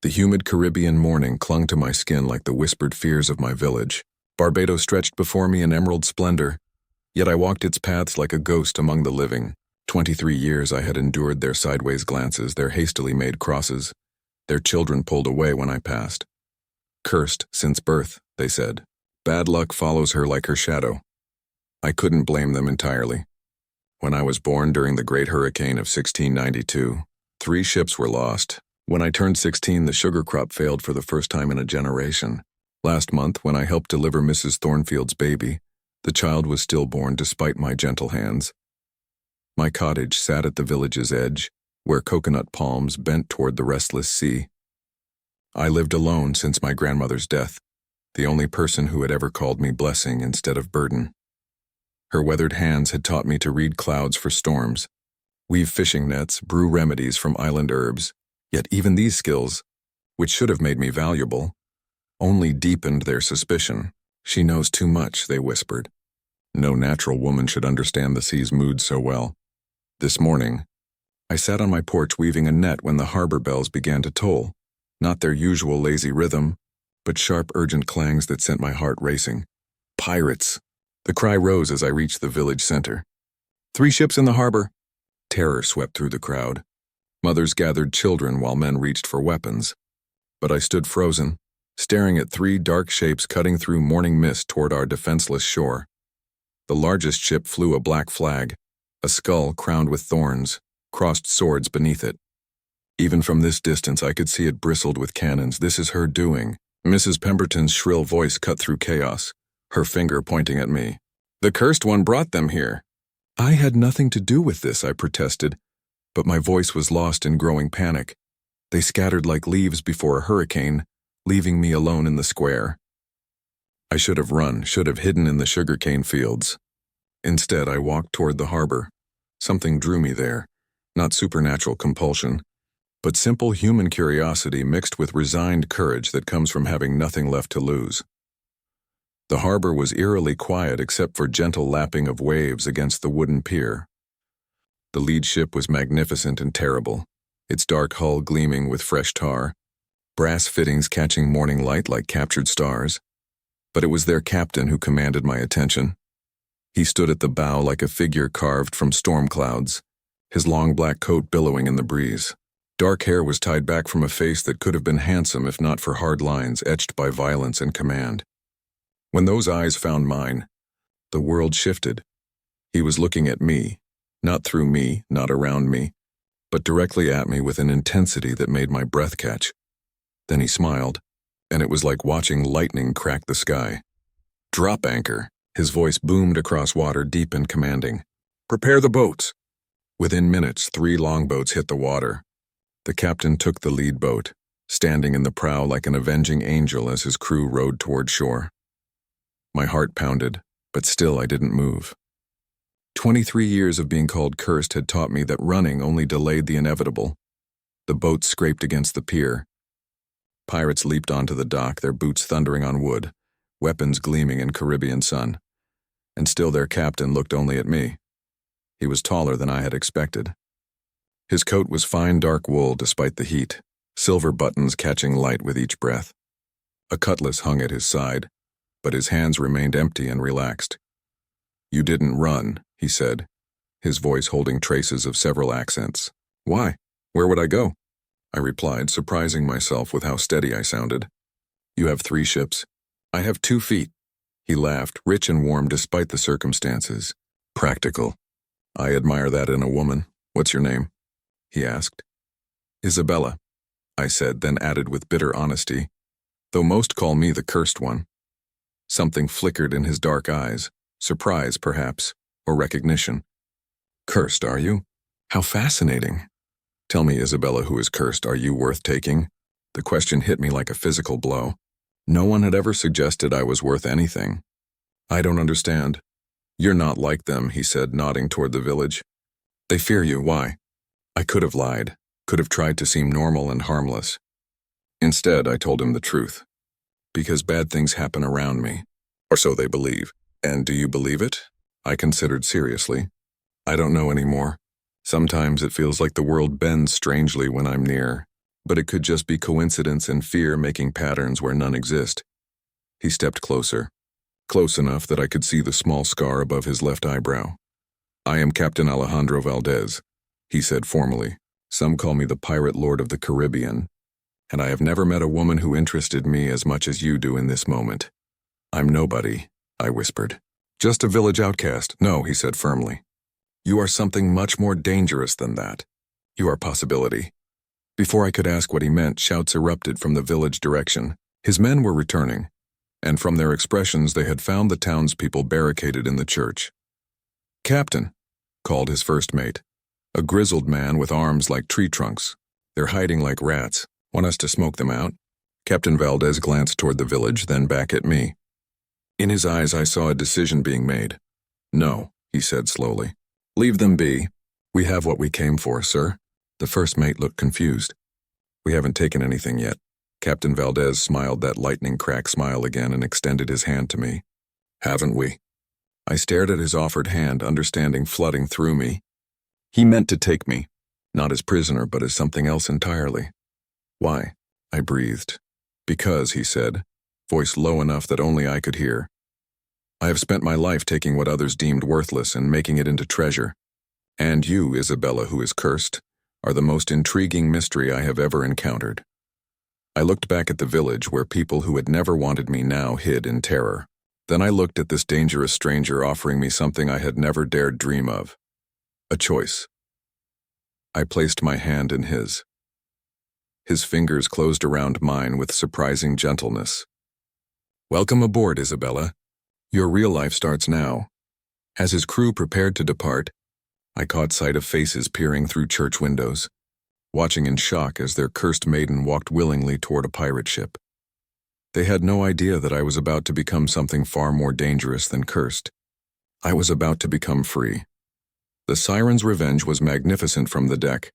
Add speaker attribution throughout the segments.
Speaker 1: The humid Caribbean morning clung to my skin like the whispered fears of my village. Barbados stretched before me in emerald splendor, yet I walked its paths like a ghost among the living. 23 years I had endured their sideways glances, their hastily made crosses, their children pulled away when I passed. Cursed since birth, they said. Bad luck follows her like her shadow. I couldn't blame them entirely. When I was born during the Great Hurricane of 1692, 3 ships were lost. When I turned 16, the sugar crop failed for the first time in a generation. Last month, when I helped deliver Mrs. Thornfield's baby, the child was stillborn despite my gentle hands. My cottage sat at the village's edge, where coconut palms bent toward the restless sea. I lived alone since my grandmother's death, the only person who had ever called me blessing instead of burden. Her weathered hands had taught me to read clouds for storms, weave fishing nets, brew remedies from island herbs. Yet even these skills, which should have made me valuable, only deepened their suspicion. She knows too much, they whispered. No natural woman should understand the sea's mood so well. This morning, I sat on my porch weaving a net when the harbor bells began to toll, not their usual lazy rhythm, but sharp, urgent clangs that sent my heart racing. Pirates! The cry rose as I reached the village center. 3 ships in the harbor! Terror swept through the crowd. Mothers gathered children while men reached for weapons. But I stood frozen, staring at 3 dark shapes cutting through morning mist toward our defenseless shore. The largest ship flew a black flag, a skull crowned with thorns, crossed swords beneath it. Even from this distance I could see it bristled with cannons. This is her doing. Mrs. Pemberton's shrill voice cut through chaos, her finger pointing at me. The cursed one brought them here. I had nothing to do with this, I protested, but my voice was lost in growing panic. They scattered like leaves before a hurricane, leaving me alone in the square. I should have run, should have hidden in the sugarcane fields. Instead, I walked toward the harbor. Something drew me there, not supernatural compulsion, but simple human curiosity mixed with resigned courage that comes from having nothing left to lose. The harbor was eerily quiet except for gentle lapping of waves against the wooden pier. The lead ship was magnificent and terrible, its dark hull gleaming with fresh tar, brass fittings catching morning light like captured stars. But it was their captain who commanded my attention. He stood at the bow like a figure carved from storm clouds, his long black coat billowing in the breeze. Dark hair was tied back from a face that could have been handsome if not for hard lines etched by violence and command. When those eyes found mine, the world shifted. He was looking at me. Not through me, not around me, but directly at me with an intensity that made my breath catch. Then he smiled, and it was like watching lightning crack the sky. Drop anchor, his voice boomed across water deep and commanding. Prepare the boats. Within minutes, 3 longboats hit the water. The captain took the lead boat, standing in the prow like an avenging angel as his crew rowed toward shore. My heart pounded, but still I didn't move. 23 years of being called cursed had taught me that running only delayed the inevitable. The boats scraped against the pier. Pirates leaped onto the dock, their boots thundering on wood, weapons gleaming in Caribbean sun. And still their captain looked only at me. He was taller than I had expected. His coat was fine dark wool despite the heat, silver buttons catching light with each breath. A cutlass hung at his side, but his hands remained empty and relaxed. You didn't run, he said, his voice holding traces of several accents. Why? Where would I go? I replied, surprising myself with how steady I sounded. You have 3 ships. I have 2 feet. He laughed, rich and warm despite the circumstances. Practical. I admire that in a woman. What's your name? He asked. Isabella, I said, then added with bitter honesty, though most call me the cursed one. Something flickered in his dark eyes. Surprise, perhaps, or recognition. Cursed, are you? How fascinating. Tell me, Isabella, who is cursed, are you worth taking? The question hit me like a physical blow. No one had ever suggested I was worth anything. I don't understand. You're not like them, he said, nodding toward the village. They fear you, why? I could have lied, could have tried to seem normal and harmless. Instead, I told him the truth. Because bad things happen around me. Or so they believe. And do you believe it? I considered seriously. I don't know anymore. Sometimes it feels like the world bends strangely when I'm near, but it could just be coincidence and fear making patterns where none exist. He stepped closer, close enough that I could see the small scar above his left eyebrow. "I am Captain Alejandro Valdez," he said formally. "Some call me the Pirate Lord of the Caribbean, and I have never met a woman who interested me as much as you do in this moment." "I'm nobody," I whispered. "Just a village outcast." "No," he said firmly. "You are something much more dangerous than that. You are possibility." Before I could ask what he meant, shouts erupted from the village direction. His men were returning, and from their expressions they had found the townspeople barricaded in the church. "Captain," called his first mate, a grizzled man with arms like tree trunks. "They're hiding like rats. Want us to smoke them out?" Captain Valdez glanced toward the village, then back at me. In his eyes I saw a decision being made. "No," he said slowly. "Leave them be. We have what we came for, sir." The first mate looked confused. "We haven't taken anything yet." Captain Valdez smiled that lightning crack smile again and extended his hand to me. "Haven't we?" I stared at his offered hand, understanding flooding through me. He meant to take me, not as prisoner but as something else entirely. "Why?" I breathed. "Because," he said, voice low enough that only I could hear, "I have spent my life taking what others deemed worthless and making it into treasure. And you, Isabella, who is cursed, are the most intriguing mystery I have ever encountered." I looked back at the village where people who had never wanted me now hid in terror. Then I looked at this dangerous stranger offering me something I had never dared dream of. A choice. I placed my hand in his. His fingers closed around mine with surprising gentleness. "Welcome aboard, Isabella. Your real life starts now." As his crew prepared to depart, I caught sight of faces peering through church windows, watching in shock as their cursed maiden walked willingly toward a pirate ship. They had no idea that I was about to become something far more dangerous than cursed. I was about to become free. The siren's revenge was magnificent from the deck.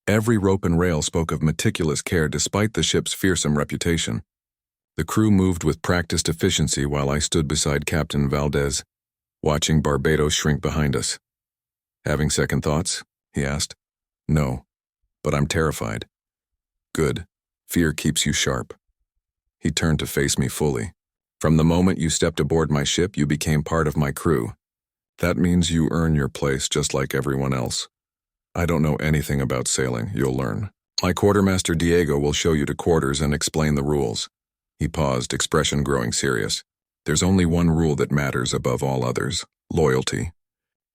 Speaker 1: Every rope and rail spoke of meticulous care despite the ship's fearsome reputation. The crew moved with practiced efficiency while I stood beside Captain Valdez, watching Barbados shrink behind us. "Having second thoughts?" he asked. "No, but I'm terrified." "Good. Fear keeps you sharp." He turned to face me fully. "From the moment you stepped aboard my ship, you became part of my crew. That means you earn your place just like everyone else. I don't know anything about sailing, you'll learn. My quartermaster Diego will show you to quarters and explain the rules." He paused, expression growing serious. "There's only one rule that matters above all others: loyalty.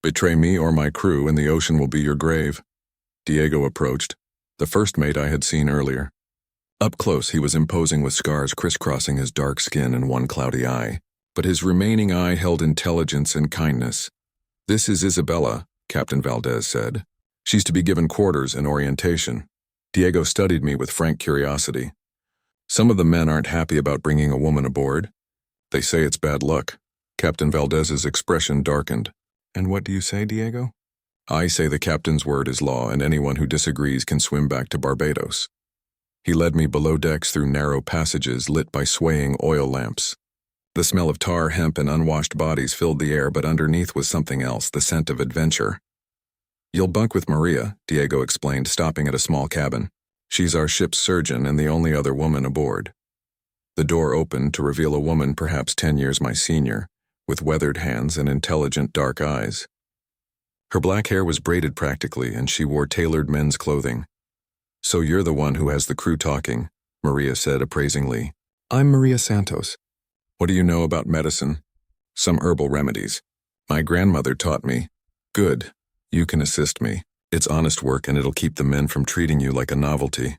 Speaker 1: Betray me or my crew and the ocean will be your grave." Diego approached, the first mate I had seen earlier. Up close, he was imposing with scars crisscrossing his dark skin and one cloudy eye, but his remaining eye held intelligence and kindness. "This is Isabella," Captain Valdez said. "She's to be given quarters and orientation." Diego studied me with frank curiosity. "Some of the men aren't happy about bringing a woman aboard. They say it's bad luck." Captain Valdez's expression darkened. "And what do you say, Diego?" "I say the captain's word is law and anyone who disagrees can swim back to Barbados." He led me below decks through narrow passages lit by swaying oil lamps. The smell of tar, hemp, and unwashed bodies filled the air, but underneath was something else, the scent of adventure. "You'll bunk with Maria," Diego explained, stopping at a small cabin. "She's our ship's surgeon and the only other woman aboard." The door opened to reveal a woman perhaps 10 years my senior, with weathered hands and intelligent dark eyes. Her black hair was braided practically, and she wore tailored men's clothing. "So you're the one who has the crew talking," Maria said appraisingly. "I'm Maria Santos." "What do you know about medicine?" "Some herbal remedies. My grandmother taught me." "Good. You can assist me. It's honest work and it'll keep the men from treating you like a novelty."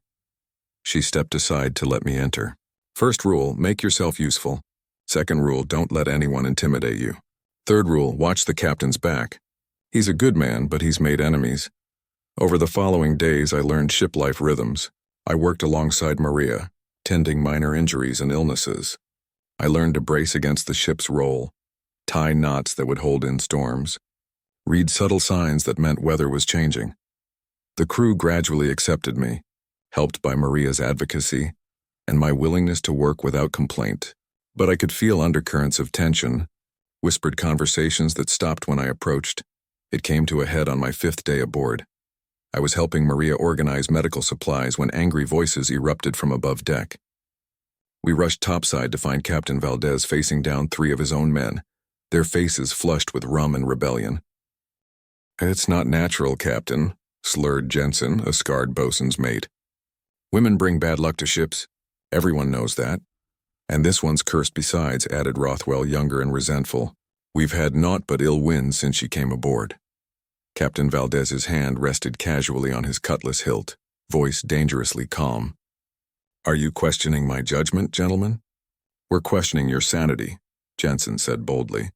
Speaker 1: She stepped aside to let me enter. "First rule, make yourself useful. Second rule, don't let anyone intimidate you. Third rule, watch the captain's back. He's a good man, but he's made enemies." Over the following days, I learned ship life rhythms. I worked alongside Maria, tending minor injuries and illnesses. I learned to brace against the ship's roll, tie knots that would hold in storms, read subtle signs that meant weather was changing. The crew gradually accepted me, helped by Maria's advocacy and my willingness to work without complaint. But I could feel undercurrents of tension, whispered conversations that stopped when I approached. It came to a head on my 5th day aboard. I was helping Maria organize medical supplies when angry voices erupted from above deck. We rushed topside to find Captain Valdez facing down 3 of his own men, their faces flushed with rum and rebellion. "It's not natural, Captain," slurred Jensen, a scarred bosun's mate. "Women bring bad luck to ships. Everyone knows that. And this one's cursed besides," added Rothwell, younger and resentful. "We've had naught but ill wind since she came aboard." Captain Valdez's hand rested casually on his cutlass hilt, voice dangerously calm. "Are you questioning my judgment, gentlemen?" "We're questioning your sanity," Jensen said boldly.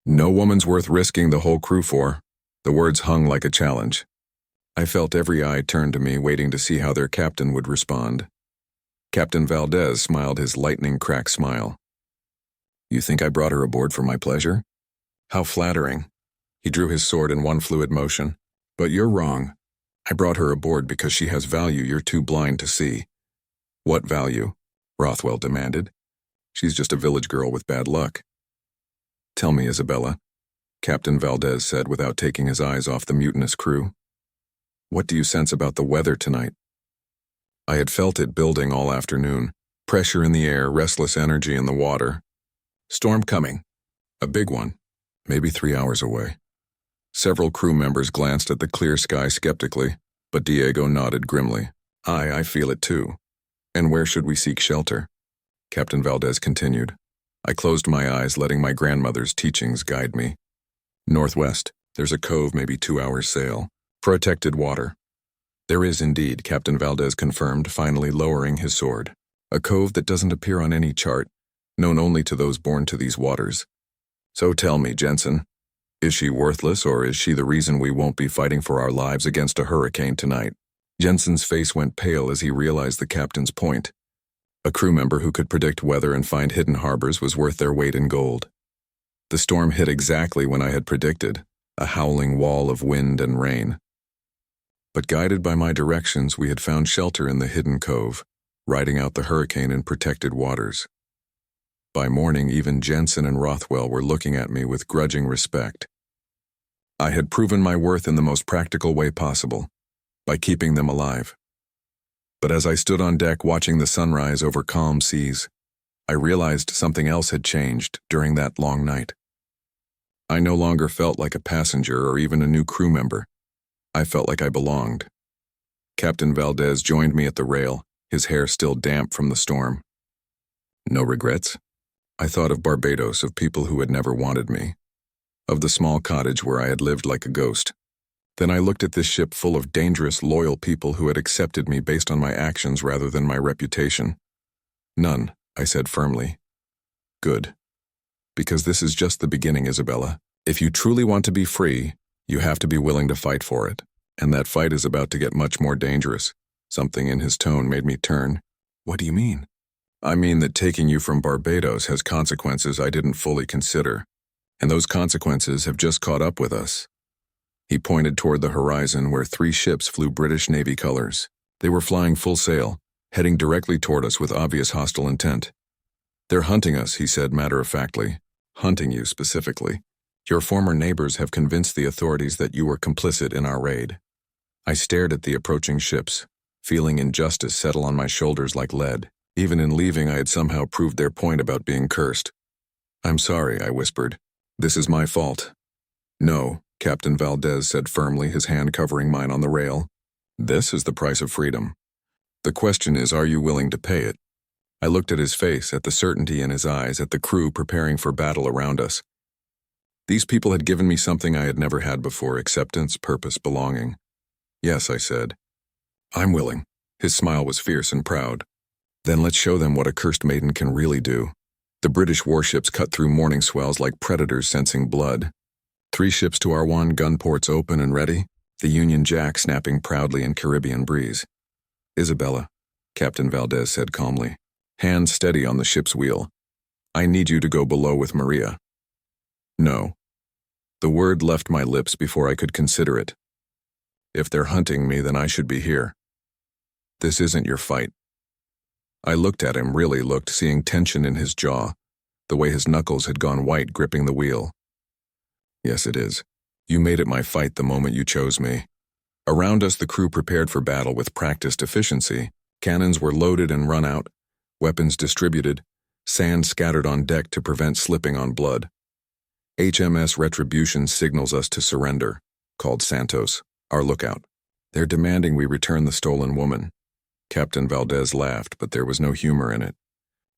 Speaker 1: "No woman's worth risking the whole crew for." The words hung like a challenge. I felt every eye turned to me, waiting to see how their captain would respond. Captain Valdez smiled his lightning-crack smile. "You think I brought her aboard for my pleasure? How flattering." He drew his sword in one fluid motion. "But you're wrong. I brought her aboard because she has value you're too blind to see." "What value?" Rothwell demanded. "She's just a village girl with bad luck." "Tell me, Isabella," Captain Valdez said without taking his eyes off the mutinous crew. "What do you sense about the weather tonight?" I had felt it building all afternoon. Pressure in the air, restless energy in the water. "Storm coming. A big one. Maybe 3 hours away." Several crew members glanced at the clear sky skeptically, but Diego nodded grimly. I feel it too." "And where should we seek shelter?" Captain Valdez continued. I closed my eyes, letting my grandmother's teachings guide me. "Northwest. There's a cove maybe 2 hours' sail. Protected water." "There is indeed," Captain Valdez confirmed, finally lowering his sword. "A cove that doesn't appear on any chart, known only to those born to these waters. So tell me, Jensen, is she worthless, or is she the reason we won't be fighting for our lives against a hurricane tonight?" Jensen's face went pale as he realized the captain's point. A crew member who could predict weather and find hidden harbors was worth their weight in gold. The storm hit exactly when I had predicted, a howling wall of wind and rain. But guided by my directions, we had found shelter in the hidden cove, riding out the hurricane in protected waters. By morning, even Jensen and Rothwell were looking at me with grudging respect. I had proven my worth in the most practical way possible, by keeping them alive. But as I stood on deck watching the sunrise over calm seas, I realized something else had changed during that long night. I no longer felt like a passenger or even a new crew member. I felt like I belonged. Captain Valdez joined me at the rail, his hair still damp from the storm. "No regrets?" I thought of Barbados, of people who had never wanted me, of the small cottage where I had lived like a ghost. Then I looked at this ship full of dangerous, loyal people who had accepted me based on my actions rather than my reputation. "None," I said firmly. "Good. Because this is just the beginning, Isabella. If you truly want to be free, you have to be willing to fight for it. And that fight is about to get much more dangerous." Something in his tone made me turn. "What do you mean?" "I mean that taking you from Barbados has consequences I didn't fully consider. And those consequences have just caught up with us." He pointed toward the horizon where 3 ships flew British Navy colors. They were flying full sail, heading directly toward us with obvious hostile intent. "They're hunting us," he said matter-of-factly. "Hunting you specifically. Your former neighbors have convinced the authorities that you were complicit in our raid." I stared at the approaching ships, feeling injustice settle on my shoulders like lead. Even in leaving, I had somehow proved their point about being cursed. "I'm sorry," I whispered. "This is my fault." "No," Captain Valdez said firmly, his hand covering mine on the rail. "This is the price of freedom. The question is, are you willing to pay it?" I looked at his face, at the certainty in his eyes, at the crew preparing for battle around us. These people had given me something I had never had before: acceptance, purpose, belonging. "Yes," I said. "I'm willing." His smile was fierce and proud. "Then let's show them what a cursed maiden can really do." The British warships cut through morning swells like predators sensing blood. 3 ships to our 1, gun ports open and ready, the Union Jack snapping proudly in Caribbean breeze. "Isabella," Captain Valdez said calmly, hands steady on the ship's wheel, "I need you to go below with Maria." "No." The word left my lips before I could consider it. "If they're hunting me, then I should be here. This isn't your fight." I looked at him, really looked, seeing tension in his jaw, the way his knuckles had gone white gripping the wheel. "Yes, it is. You made it my fight the moment you chose me. Around us, the crew prepared for battle with practiced efficiency. Cannons were loaded and run out, weapons distributed, sand scattered on deck to prevent slipping on blood. HMS Retribution signals us to surrender, called Santos, our lookout. They're demanding we return the stolen woman. Captain Valdez laughed, but there was no humor in it.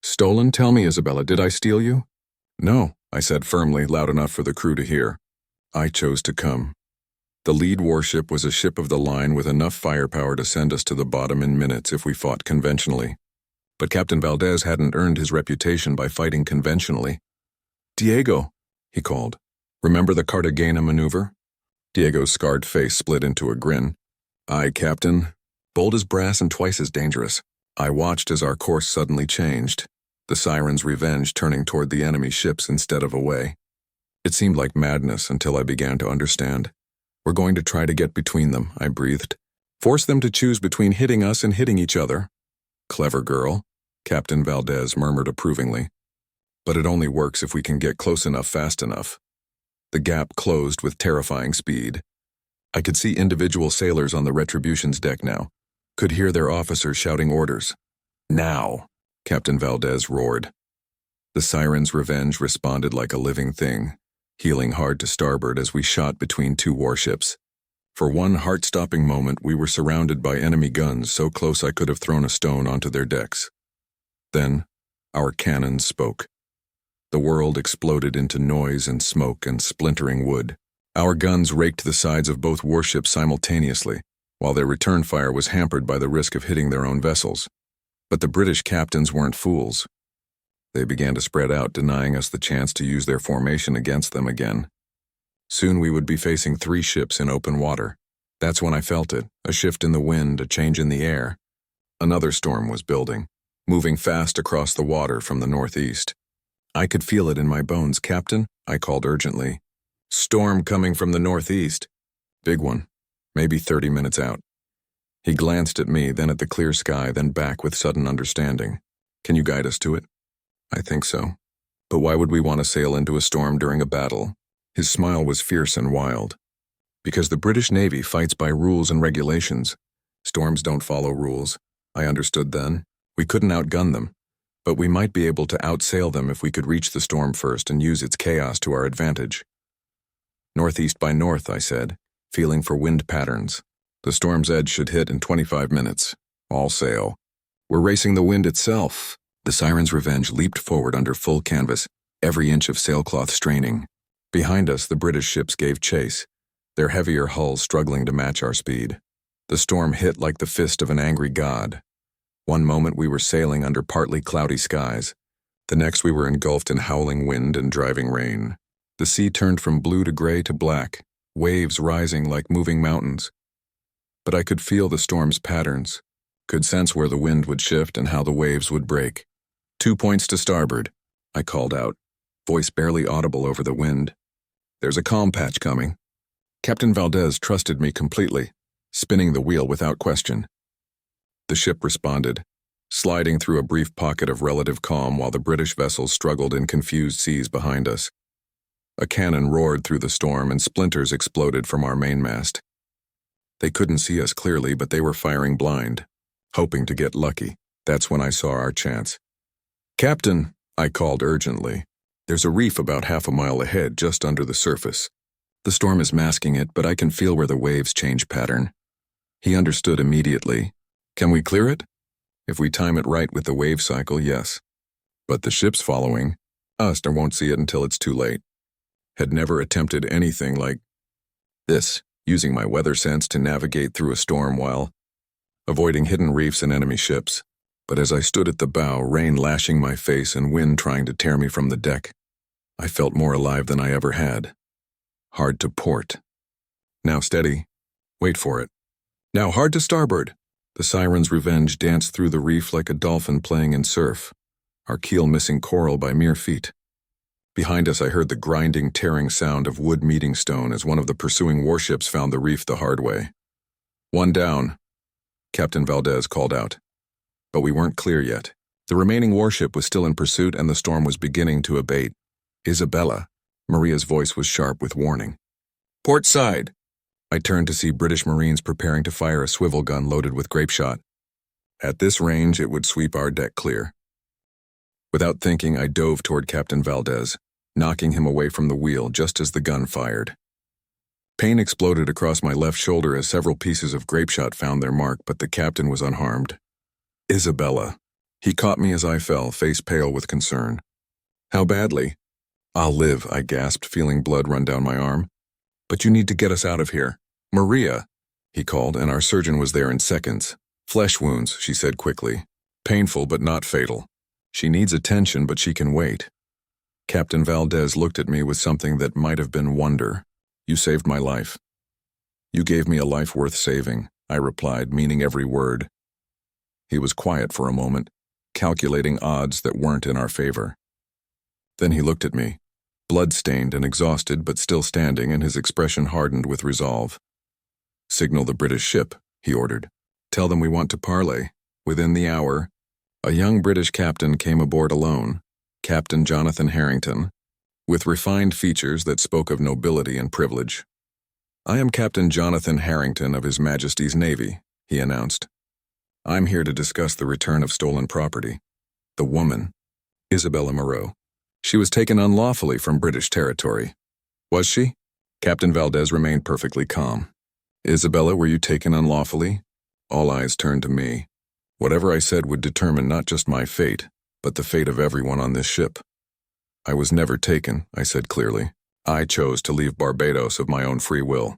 Speaker 1: Stolen? Tell me, Isabella, did I steal you? No, I said firmly, loud enough for the crew to hear. I chose to come. The lead warship was a ship of the line with enough firepower to send us to the bottom in minutes if we fought conventionally. But Captain Valdez hadn't earned his reputation by fighting conventionally. Diego, he called. Remember the Cartagena maneuver? Diego's scarred face split into a grin. Aye, Captain. Bold as brass and twice as dangerous. I watched as our course suddenly changed, the Siren's Revenge turning toward the enemy ships instead of away. It seemed like madness until I began to understand. We're going to try to get between them, I breathed. Force them to choose between hitting us and hitting each other. Clever girl, Captain Valdez murmured approvingly. But it only works if we can get close enough fast enough. The gap closed with terrifying speed. I could see individual sailors on the Retribution's deck now, could hear their officers shouting orders. Now, Captain Valdez roared. The Siren's Revenge responded like a living thing, heeling hard to starboard as we shot between two warships. For one heart-stopping moment, we were surrounded by enemy guns so close I could have thrown a stone onto their decks. Then, our cannons spoke. The world exploded into noise and smoke and splintering wood. Our guns raked the sides of both warships simultaneously, while their return fire was hampered by the risk of hitting their own vessels. But the British captains weren't fools. They began to spread out, denying us the chance to use their formation against them again. Soon we would be facing 3 ships in open water. That's when I felt it, a shift in the wind, a change in the air. Another storm was building, moving fast across the water from the northeast. I could feel it in my bones. Captain, I called urgently. Storm coming from the northeast. Big one, maybe 30 minutes out. He glanced at me, then at the clear sky, then back with sudden understanding. Can you guide us to it? I think so. But why would we want to sail into a storm during a battle? His smile was fierce and wild. Because the British Navy fights by rules and regulations. Storms don't follow rules. I understood then. We couldn't outgun them. But we might be able to outsail them if we could reach the storm first and use its chaos to our advantage. Northeast by north, I said, feeling for wind patterns. The storm's edge should hit in 25 minutes. All sail. We're racing the wind itself. The Siren's Revenge leaped forward under full canvas, every inch of sailcloth straining. Behind us, the British ships gave chase, their heavier hulls struggling to match our speed. The storm hit like the fist of an angry god. One moment we were sailing under partly cloudy skies. The next we were engulfed in howling wind and driving rain. The sea turned from blue to gray to black, waves rising like moving mountains. But I could feel the storm's patterns, could sense where the wind would shift and how the waves would break. 2 points to starboard, I called out, voice barely audible over the wind. There's a calm patch coming. Captain Valdez trusted me completely, spinning the wheel without question. The ship responded, sliding through a brief pocket of relative calm while the British vessels struggled in confused seas behind us. A cannon roared through the storm and splinters exploded from our mainmast. They couldn't see us clearly, but they were firing blind, hoping to get lucky. That's when I saw our chance. Captain, I called urgently. There's a reef about half a mile ahead, just under the surface. The storm is masking it, but I can feel where the waves change pattern. He understood immediately. Can we clear it? If we time it right with the wave cycle, yes. But the ships following us won't see it until it's too late. Had never attempted anything like this, using my weather sense to navigate through a storm while avoiding hidden reefs and enemy ships. But as I stood at the bow, rain lashing my face and wind trying to tear me from the deck, I felt more alive than I ever had. Hard to port. Now steady. Wait for it. Now hard to starboard. The Siren's Revenge danced through the reef like a dolphin playing in surf, our keel missing coral by mere feet. Behind us I heard the grinding, tearing sound of wood meeting stone as one of the pursuing warships found the reef the hard way. One down, Captain Valdez called out. But we weren't clear yet. The remaining warship was still in pursuit and the storm was beginning to abate. Isabella, Maria's voice was sharp with warning. Port side. I turned to see British Marines preparing to fire a swivel gun loaded with grape shot. At this range, it would sweep our deck clear. Without thinking, I dove toward Captain Valdez, knocking him away from the wheel just as the gun fired. Pain exploded across my left shoulder as several pieces of grape shot found their mark, but the captain was unharmed. Isabella. He caught me as I fell, face pale with concern. How badly? I'll live, I gasped, feeling blood run down my arm. But you need to get us out of here. Maria, he called, and our surgeon was there in seconds. Flesh wounds, she said quickly. Painful, but not fatal. She needs attention, but she can wait. Captain Valdez looked at me with something that might have been wonder. You saved my life. You gave me a life worth saving, I replied, meaning every word. He was quiet for a moment, calculating odds that weren't in our favor. Then he looked at me, blood-stained and exhausted but still standing, and his expression hardened with resolve. Signal the British ship, he ordered. Tell them we want to parley. Within the hour, a young British captain came aboard alone, Captain Jonathan Harrington, with refined features that spoke of nobility and privilege. I am Captain Jonathan Harrington of His Majesty's Navy, he announced. I'm here to discuss the return of stolen property. The woman, Isabella Moreau. She was taken unlawfully from British territory. Was she? Captain Valdez remained perfectly calm. Isabella, were you taken unlawfully? All eyes turned to me. Whatever I said would determine not just my fate, but the fate of everyone on this ship. I was never taken, I said clearly. I chose to leave Barbados of my own free will.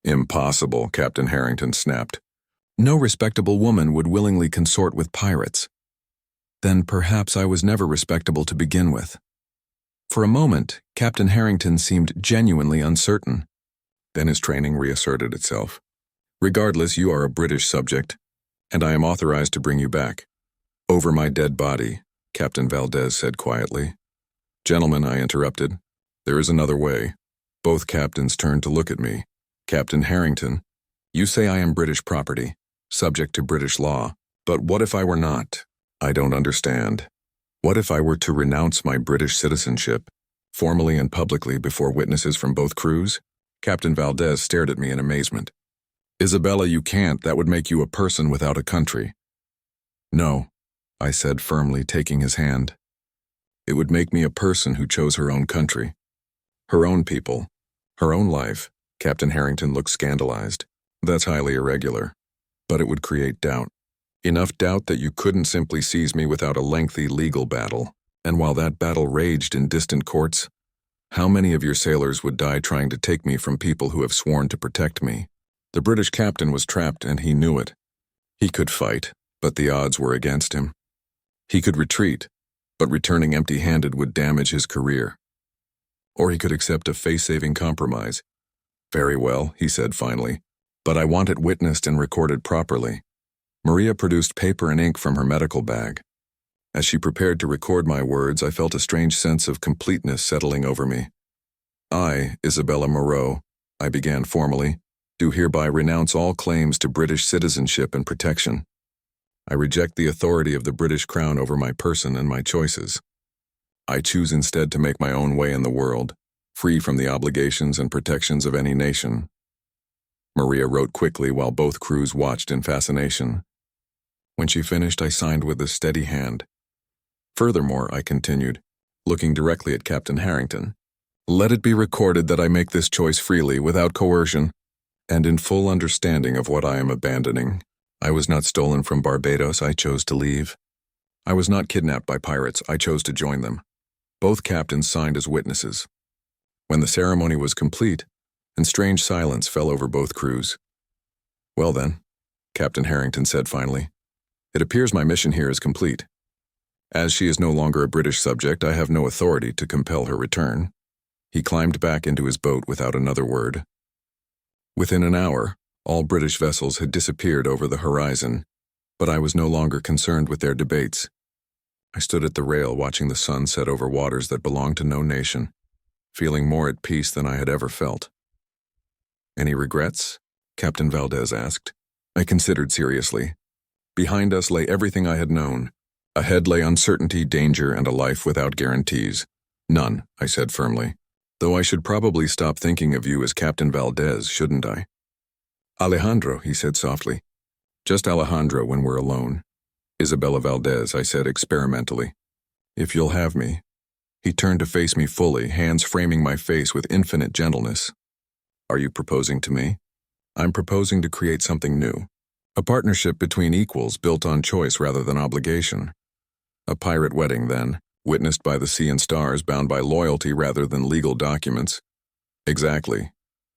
Speaker 1: Impossible, Captain Harrington snapped. No respectable woman would willingly consort with pirates. Then perhaps I was never respectable to begin with. For a moment, Captain Harrington seemed genuinely uncertain. Then his training reasserted itself. Regardless, you are a British subject, and I am authorized to bring you back. Over my dead body, Captain Valdez said quietly. Gentlemen, I interrupted. There is another way. Both captains turned to look at me. Captain Harrington, you say I am British property, subject to British law. But what if I were not? I don't understand. What if I were to renounce my British citizenship, formally and publicly before witnesses from both crews? Captain Valdez stared at me in amazement. Isabella, you can't. That would make you a person without a country. No, I said firmly, taking his hand. It would make me a person who chose her own country, her own people, her own life. Captain Harrington looked scandalized. That's highly irregular. But it would create doubt. Enough doubt that you couldn't simply seize me without a lengthy legal battle. And while that battle raged in distant courts, how many of your sailors would die trying to take me from people who have sworn to protect me? The British captain was trapped, and he knew it. He could fight, but the odds were against him. He could retreat, but returning empty-handed would damage his career. Or he could accept a face-saving compromise. Very well, he said finally, but I want it witnessed and recorded properly. Maria produced paper and ink from her medical bag. As she prepared to record my words, I felt a strange sense of completeness settling over me. I, Isabella Moreau, I began formally, do hereby renounce all claims to British citizenship and protection. I reject the authority of the British Crown over my person and my choices. I choose instead to make my own way in the world, free from the obligations and protections of any nation. Maria wrote quickly while both crews watched in fascination. When she finished, I signed with a steady hand. Furthermore, I continued, looking directly at Captain Harrington, let it be recorded that I make this choice freely, without coercion, and in full understanding of what I am abandoning. I was not stolen from Barbados, I chose to leave. I was not kidnapped by pirates, I chose to join them. Both captains signed as witnesses. When the ceremony was complete, and strange silence fell over both crews. Well then, Captain Harrington said finally, it appears my mission here is complete. As she is no longer a British subject, I have no authority to compel her return. He climbed back into his boat without another word. Within an hour, all British vessels had disappeared over the horizon, but I was no longer concerned with their debates. I stood at the rail watching the sun set over waters that belonged to no nation, feeling more at peace than I had ever felt. Any regrets? Captain Valdez asked. I considered seriously. Behind us lay everything I had known. Ahead lay uncertainty, danger, and a life without guarantees. None, I said firmly. Though I should probably stop thinking of you as Captain Valdez, shouldn't I? Alejandro, he said softly. Just Alejandro when we're alone. Isabella Valdez, I said experimentally. If you'll have me. He turned to face me fully, hands framing my face with infinite gentleness. Are you proposing to me? I'm proposing to create something new. A partnership between equals built on choice rather than obligation. A pirate wedding, then, witnessed by the sea and stars, bound by loyalty rather than legal documents. Exactly.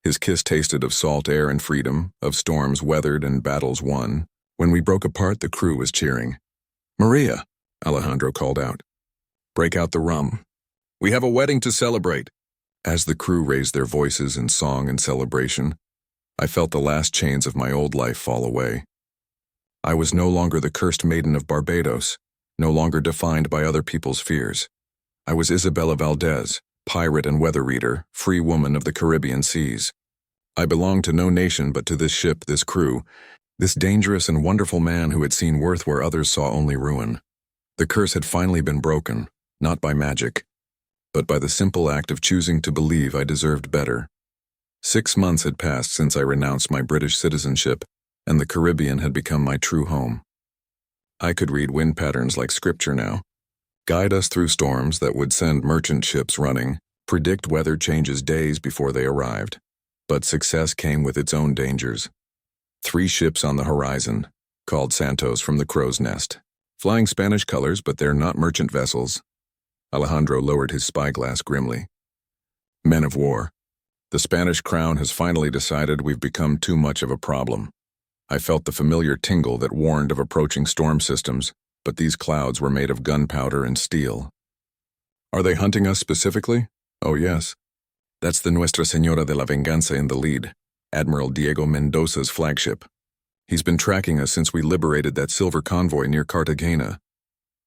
Speaker 1: His kiss tasted of salt air and freedom, of storms weathered and battles won. When we broke apart, the crew was cheering. Maria, Alejandro called out. Break out the rum. We have a wedding to celebrate. As the crew raised their voices in song and celebration, I felt the last chains of my old life fall away. I was no longer the cursed maiden of Barbados, no longer defined by other people's fears. I was Isabella Valdez, pirate and weather reader, free woman of the Caribbean seas. I belonged to no nation but to this ship, this crew, this dangerous and wonderful man who had seen worth where others saw only ruin. The curse had finally been broken, not by magic, but by the simple act of choosing to believe I deserved better. 6 months had passed since I renounced my British citizenship, and the Caribbean had become my true home. I could read wind patterns like scripture now, guide us through storms that would send merchant ships running, predict weather changes days before they arrived. But success came with its own dangers. 3 ships on the horizon, called Santos from the crow's nest, flying Spanish colors, but they're not merchant vessels. Alejandro lowered his spyglass grimly. Men of war. The Spanish crown has finally decided we've become too much of a problem. I felt the familiar tingle that warned of approaching storm systems, but these clouds were made of gunpowder and steel. Are they hunting us specifically? Oh yes. That's the Nuestra Señora de la Venganza in the lead, Admiral Diego Mendoza's flagship. He's been tracking us since we liberated that silver convoy near Cartagena.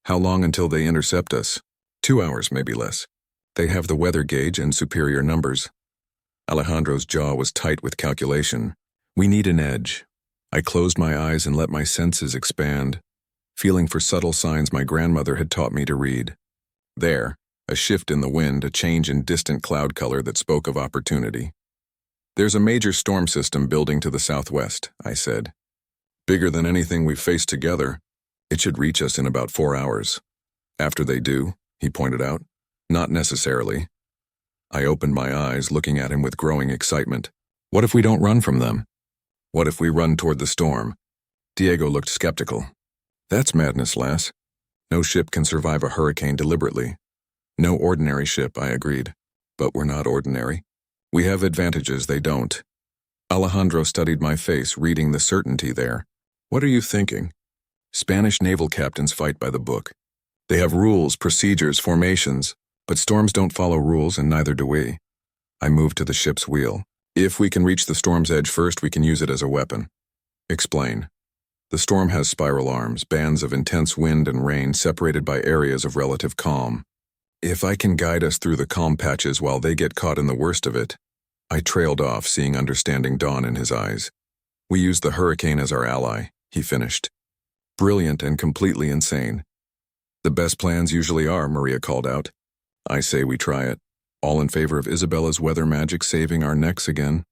Speaker 1: How long until they intercept us? 2 hours, maybe less. They have the weather gauge and superior numbers. Alejandro's jaw was tight with calculation. We need an edge. I closed my eyes and let my senses expand, feeling for subtle signs my grandmother had taught me to read. There, a shift in the wind, a change in distant cloud color that spoke of opportunity. There's a major storm system building to the southwest, I said. Bigger than anything we've faced together. It should reach us in about 4 hours. After they do, he pointed out. Not necessarily. I opened my eyes, looking at him with growing excitement. What if we don't run from them? What if we run toward the storm? Diego looked skeptical. That's madness, lass. No ship can survive a hurricane deliberately. No ordinary ship, I agreed. But we're not ordinary. We have advantages they don't. Alejandro studied my face, reading the certainty there. What are you thinking? Spanish naval captains fight by the book. They have rules, procedures, formations, but storms don't follow rules and neither do we. I moved to the ship's wheel. If we can reach the storm's edge first, we can use it as a weapon. Explain. The storm has spiral arms, bands of intense wind and rain separated by areas of relative calm. If I can guide us through the calm patches while they get caught in the worst of it. I trailed off, seeing understanding dawn in his eyes. We use the hurricane as our ally, he finished. Brilliant and completely insane. The best plans usually are, Maria called out. I say we try it. All in favor of Isabella's weather magic saving our necks again?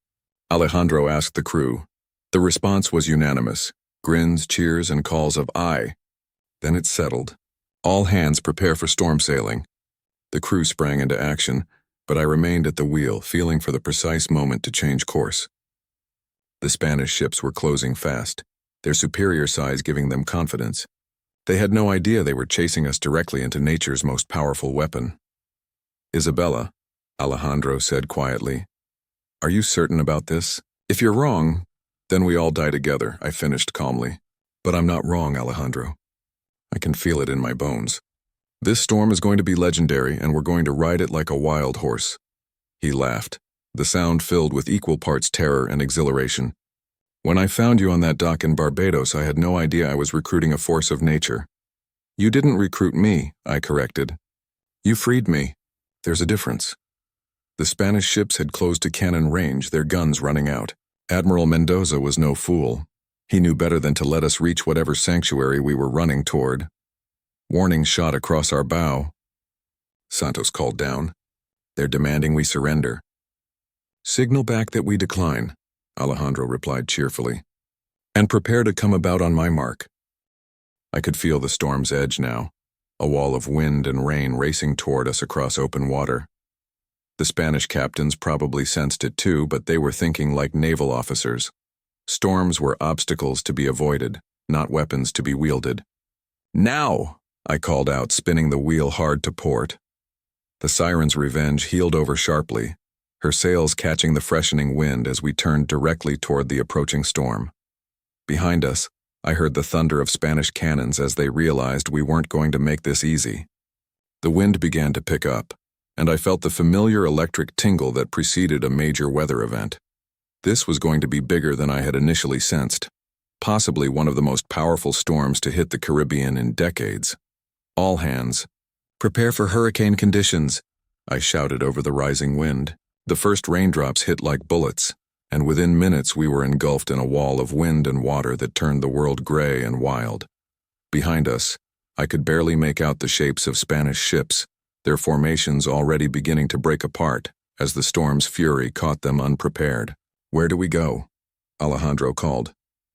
Speaker 1: Alejandro asked the crew. The response was unanimous. Grins, cheers, and calls of aye. Then it settled. All hands prepare for storm sailing. The crew sprang into action, but I remained at the wheel, feeling for the precise moment to change course. The Spanish ships were closing fast, their superior size giving them confidence. They had no idea they were chasing us directly into nature's most powerful weapon. Isabella, Alejandro said quietly. Are you certain about this? If you're wrong, then we all die together, I finished calmly. But I'm not wrong, Alejandro. I can feel it in my bones. This storm is going to be legendary, and we're going to ride it like a wild horse. He laughed, the sound filled with equal parts terror and exhilaration. When I found you on that dock in Barbados, I had no idea I was recruiting a force of nature. You didn't recruit me, I corrected. You freed me. There's a difference. The Spanish ships had closed to cannon range, their guns running out. Admiral Mendoza was no fool. He knew better than to let us reach whatever sanctuary we were running toward. Warning shot across our bow. Santos called down. They're demanding we surrender. Signal back that we decline, Alejandro replied cheerfully, and prepare to come about on my mark. I could feel the storm's edge now, a wall of wind and rain racing toward us across open water. The Spanish captains probably sensed it too, but they were thinking like naval officers. Storms were obstacles to be avoided, not weapons to be wielded. Now! I called out, spinning the wheel hard to port. The Siren's Revenge heeled over sharply, her sails catching the freshening wind as we turned directly toward the approaching storm. Behind us, I heard the thunder of Spanish cannons as they realized we weren't going to make this easy. The wind began to pick up, and I felt the familiar electric tingle that preceded a major weather event. This was going to be bigger than I had initially sensed, possibly one of the most powerful storms to hit the Caribbean in decades. All hands, prepare for hurricane conditions, I shouted over the rising wind. The first raindrops hit like bullets, and within minutes we were engulfed in a wall of wind and water that turned the world gray and wild. Behind us, I could barely make out the shapes of Spanish ships, their formations already beginning to break apart as the storm's fury caught them unprepared. Where do we go? Alejandro called,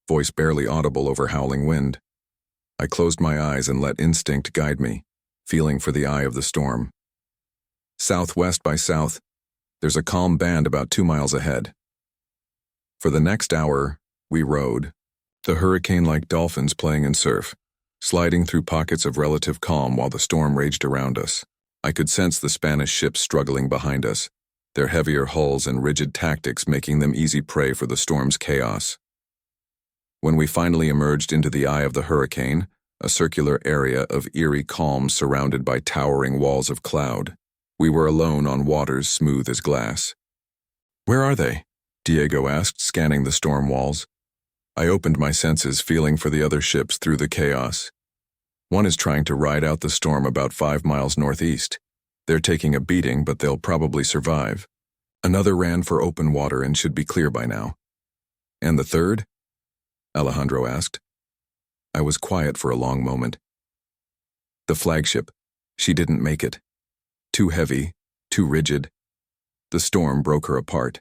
Speaker 1: voice barely audible over howling wind. I closed my eyes and let instinct guide me, feeling for the eye of the storm. Southwest by south, there's a calm band about 2 miles ahead. For the next hour, we rode, the hurricane-like dolphins playing in surf, sliding through pockets of relative calm while the storm raged around us. I could sense the Spanish ships struggling behind us, their heavier hulls and rigid tactics making them easy prey for the storm's chaos. When we finally emerged into the eye of the hurricane, a circular area of eerie calm surrounded by towering walls of cloud, we were alone on waters smooth as glass. Where are they? Diego asked, scanning the storm walls. I opened my senses, feeling for the other ships through the chaos. One is trying to ride out the storm about 5 miles northeast. They're taking a beating, but they'll probably survive. Another ran for open water and should be clear by now. And the third? Alejandro asked. I was quiet for a long moment. The flagship. She didn't make it. Too heavy, too rigid. The storm broke her apart.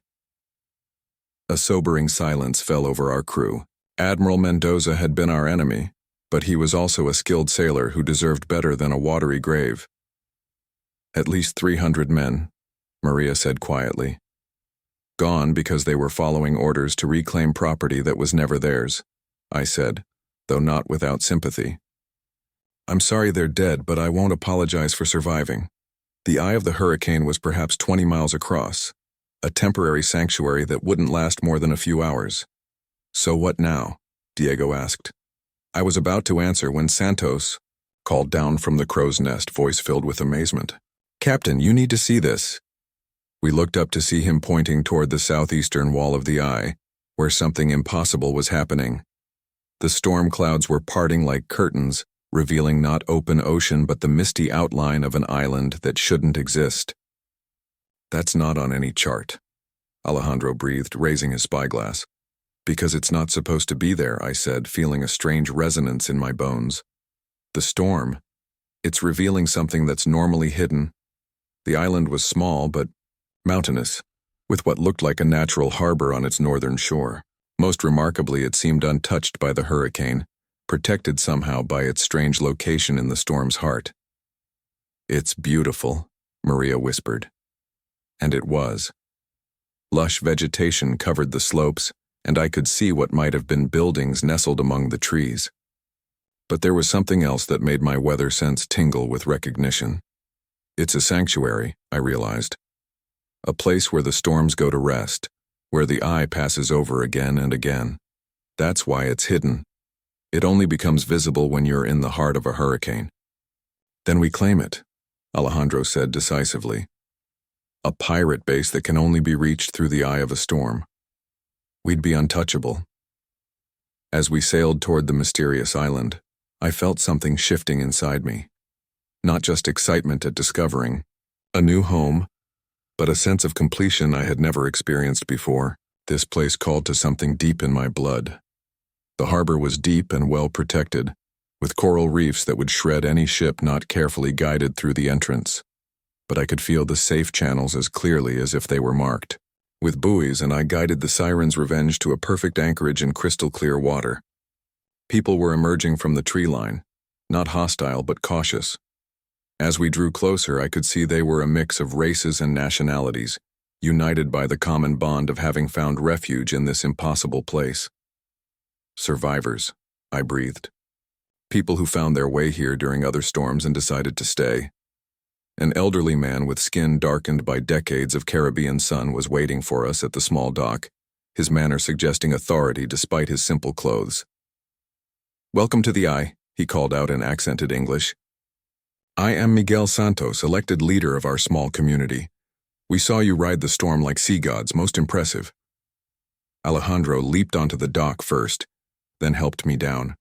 Speaker 1: A sobering silence fell over our crew. Admiral Mendoza had been our enemy, but he was also a skilled sailor who deserved better than a watery grave. At least 300 men, Maria said quietly. Gone because they were following orders to reclaim property that was never theirs, I said, though not without sympathy. I'm sorry they're dead, but I won't apologize for surviving. The eye of the hurricane was perhaps 20 miles across, a temporary sanctuary that wouldn't last more than a few hours. So what now? Diego asked. I was about to answer when Santos called down from the crow's nest, voice filled with amazement. Captain, you need to see this. We looked up to see him pointing toward the southeastern wall of the eye, where something impossible was happening. The storm clouds were parting like curtains, revealing not open ocean but the misty outline of an island that shouldn't exist. That's not on any chart, Alejandro breathed, raising his spyglass. Because it's not supposed to be there, I said, feeling a strange resonance in my bones. The storm. It's revealing something that's normally hidden. The island was small but mountainous, with what looked like a natural harbor on its northern shore. Most remarkably, it seemed untouched by the hurricane, protected somehow by its strange location in the storm's heart. It's beautiful, Maria whispered. And it was. Lush vegetation covered the slopes, and I could see what might have been buildings nestled among the trees. But there was something else that made my weather sense tingle with recognition. It's a sanctuary, I realized. A place where the storms go to rest, where the eye passes over again and again. That's why it's hidden. It only becomes visible when you're in the heart of a hurricane. Then we claim it, Alejandro said decisively. A pirate base that can only be reached through the eye of a storm. We'd be untouchable. As we sailed toward the mysterious island, I felt something shifting inside me. Not just excitement at discovering a new home, but a sense of completion I had never experienced before. This place called to something deep in my blood. The harbor was deep and well protected, with coral reefs that would shred any ship not carefully guided through the entrance. but I could feel the safe channels as clearly as if they were marked. With buoys, and I guided the Siren's Revenge to a perfect anchorage in crystal-clear water. People were emerging from the tree line, not hostile but cautious. As we drew closer, I could see they were a mix of races and nationalities, united by the common bond of having found refuge in this impossible place. Survivors, I breathed. People who found their way here during other storms and decided to stay. An elderly man with skin darkened by decades of Caribbean sun was waiting for us at the small dock, his manner suggesting authority despite his simple clothes. "Welcome to the Eye," he called out in accented English. "I am Miguel Santos, elected leader of our small community. We saw you ride the storm like sea gods, most impressive." Alejandro leaped onto the dock first, then helped me down.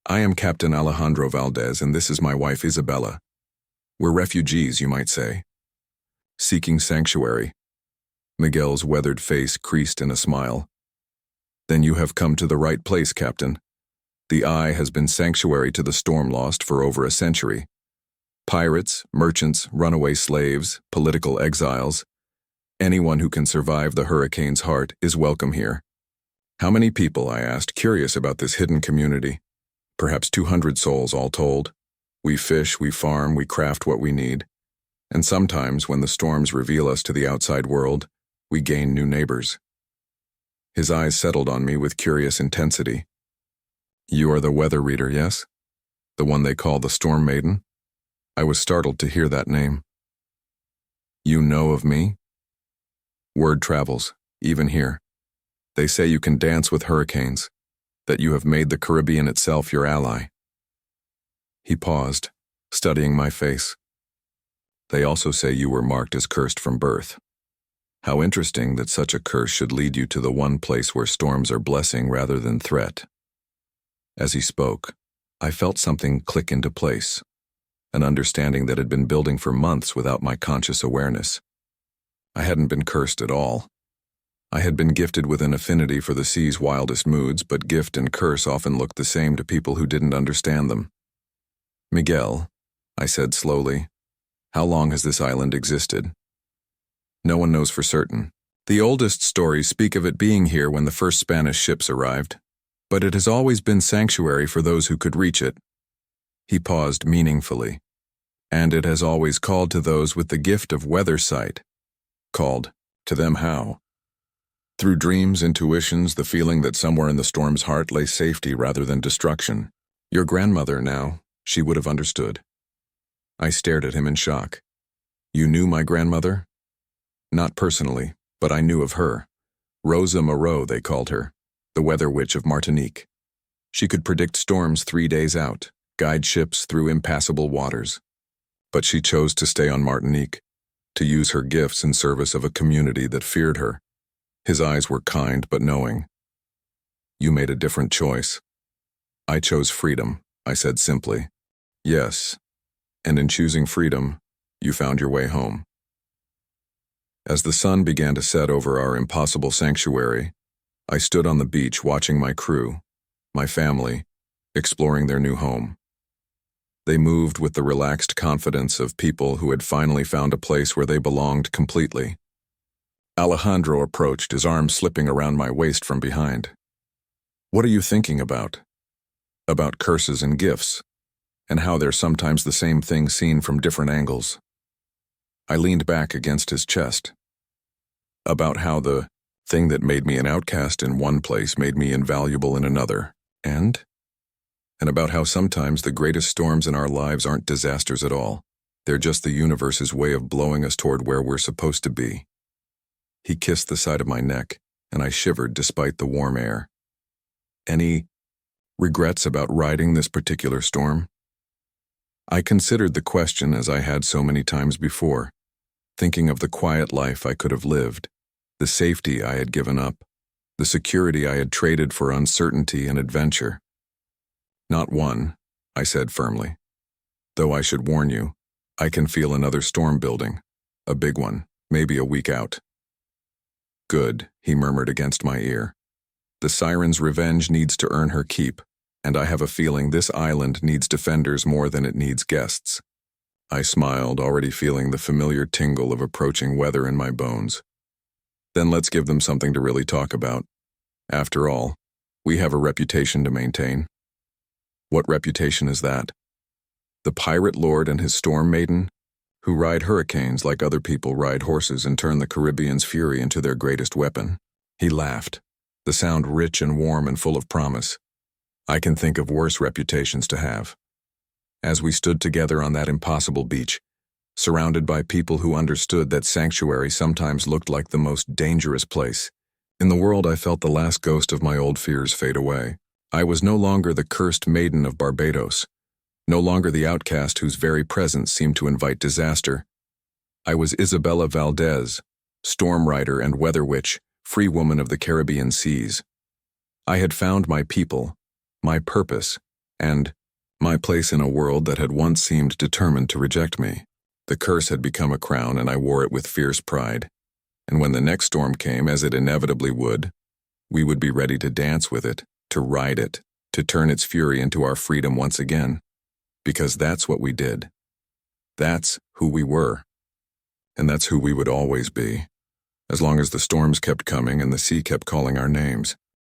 Speaker 1: "I am Captain Alejandro Valdez, and this is my wife Isabella. We're refugees, you might say. Seeking sanctuary." Miguel's weathered face creased in a smile. "Then you have come to the right place, Captain. The Eye has been sanctuary to the storm-lost for over a century. Pirates, merchants, runaway slaves, political exiles. Anyone who can survive the hurricane's heart is welcome here." "How many people?" I asked, curious about this hidden community. "Perhaps 200 souls all told. We fish, we farm, we craft what we need. And sometimes, when the storms reveal us to the outside world, we gain new neighbors." His eyes settled on me with curious intensity. "You are the weather reader, yes? The one they call the Storm Maiden?" I was startled to hear that name. "You know of me?" "Word travels, even here. They say you can dance with hurricanes, that you have made the Caribbean itself your ally." He paused, studying my face. "They also say you were marked as cursed from birth. How interesting that such a curse should lead you to the one place where storms are blessing rather than threat." As he spoke, I felt something click into place, an understanding that had been building for months without my conscious awareness. I hadn't been cursed at all. I had been gifted with an affinity for the sea's wildest moods, but gift and curse often looked the same to people who didn't understand them. "Miguel," I said slowly, "how long has this island existed?" "No one knows for certain. The oldest stories speak of it being here when the first Spanish ships arrived, but it has always been sanctuary for those who could reach it." He paused meaningfully. "And it has always called to those with the gift of weather sight." "Called to them how?" "Through dreams, intuitions, the feeling that somewhere in the storm's heart lay safety rather than destruction. Your grandmother now, she would have understood." I stared at him in shock. "You knew my grandmother?" "Not personally, but I knew of her. Rosa Moreau, they called her, the weather witch of Martinique. She could predict storms 3 days out, guide ships through impassable waters. But she chose to stay on Martinique, to use her gifts in service of a community that feared her." His eyes were kind but knowing. "You made a different choice." "I chose freedom," I said simply. "Yes, and in choosing freedom, you found your way home." As the sun began to set over our impossible sanctuary, I stood on the beach watching my crew, my family, exploring their new home. They moved with the relaxed confidence of people who had finally found a place where they belonged completely. Alejandro approached, his arm slipping around my waist from behind. "What are you thinking about?" "About curses and gifts, and how they're sometimes the same thing seen from different angles." I leaned back against his chest. "About how the thing that made me an outcast in one place made me invaluable in another, and about how sometimes the greatest storms in our lives aren't disasters at all. They're just the universe's way of blowing us toward where we're supposed to be." He kissed the side of my neck, and I shivered despite the warm air. "Any regrets about riding this particular storm?" I considered the question as I had so many times before, thinking of the quiet life I could have lived, the safety I had given up, the security I had traded for uncertainty and adventure. "Not one," I said firmly. "Though I should warn you, I can feel another storm building, a big one, maybe a week out." "Good," he murmured against my ear. "The Siren's Revenge needs to earn her keep, and I have a feeling this island needs defenders more than it needs guests." I smiled, already feeling the familiar tingle of approaching weather in my bones. Then let's give them something to really talk about. After all, we have a reputation to maintain. What reputation is that? The pirate lord and his storm maiden, who ride hurricanes like other people ride horses and turn the Caribbean's fury into their greatest weapon. He laughed, the sound rich and warm and full of promise. I can think of worse reputations to have. As we stood together on that impossible beach, surrounded by people who understood that sanctuary sometimes looked like the most dangerous place in the world, I felt the last ghost of my old fears fade away. I was no longer the cursed maiden of Barbados, no longer the outcast whose very presence seemed to invite disaster. I was Isabella Valdez, storm rider and weather witch, free woman of the Caribbean seas. I had found my people, my purpose, and my place in a world that had once seemed determined to reject me. The curse had become a crown, and I wore it with fierce pride. And when the next storm came, as it inevitably would, we would be ready to dance with it, to ride it, to turn its fury into our freedom once again. Because that's what we did. That's who we were. And that's who we would always be, as long as the storms kept coming and the sea kept calling our names.